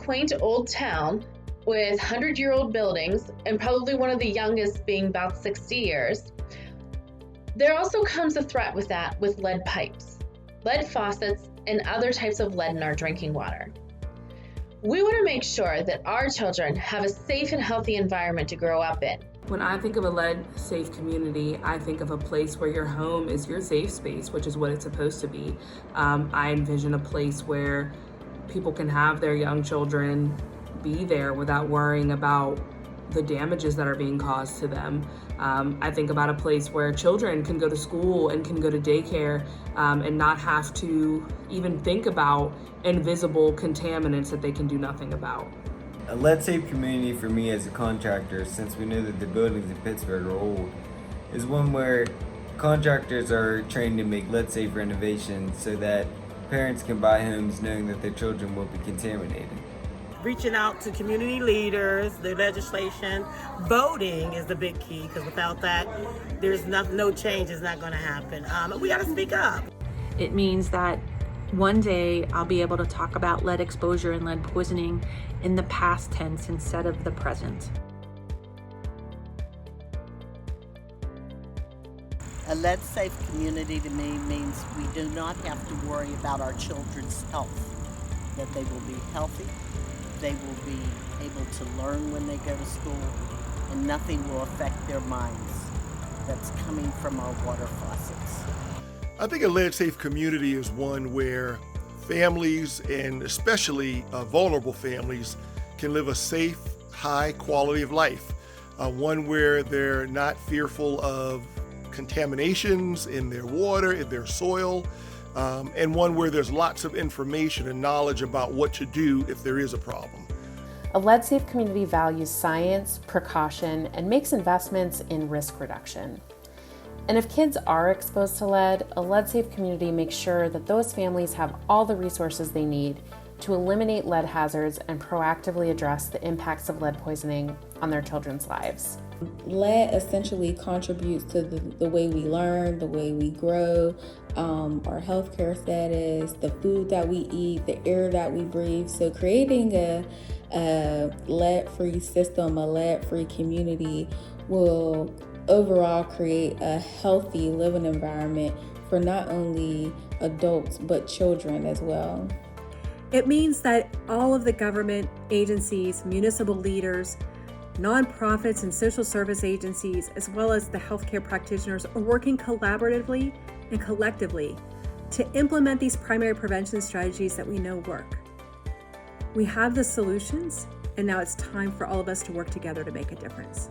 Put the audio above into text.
quaint old town with 100-year-old buildings and probably one of the youngest being about 60 years, there also comes a threat with that with lead pipes, lead faucets, and other types of lead in our drinking water. We want to make sure that our children have a safe and healthy environment to grow up in. When I think of a lead-safe community, I think of a place where your home is your safe space, which is what it's supposed to be. I envision a place where people can have their young children be there without worrying about the damages that are being caused to them. I think about a place where children can go to school and can go to daycare and not have to even think about invisible contaminants that they can do nothing about. A lead-safe community for me as a contractor, since we know that the buildings in Pittsburgh are old, is one where contractors are trained to make lead-safe renovations so that parents can buy homes knowing that their children will be contaminated. Reaching out to community leaders, the legislation, voting is the big key, because without that, there's no change is not going to happen. We got to speak up. It means that one day I'll be able to talk about lead exposure and lead poisoning in the past tense instead of the present. A lead-safe community to me means we do not have to worry about our children's health, that they will be healthy, they will be able to learn when they go to school, and nothing will affect their minds that's coming from our water faucets. I think a lead-safe community is one where families, and especially vulnerable families, can live a safe, high quality of life. One where they're not fearful of contaminations in their water, in their soil, and one where there's lots of information and knowledge about what to do if there is a problem. A lead-safe community values science, precaution, and makes investments in risk reduction. And if kids are exposed to lead, a lead-safe community makes sure that those families have all the resources they need to eliminate lead hazards and proactively address the impacts of lead poisoning on their children's lives. Lead essentially contributes to the way we learn, the way we grow, our healthcare status, the food that we eat, the air that we breathe. So creating a lead-free system, a lead-free community will overall create a healthy living environment for not only adults but children as well. It means that all of the government agencies, municipal leaders, nonprofits and social service agencies, as well as the healthcare practitioners, are working collaboratively and collectively to implement these primary prevention strategies that we know work. We have the solutions, and now it's time for all of us to work together to make a difference.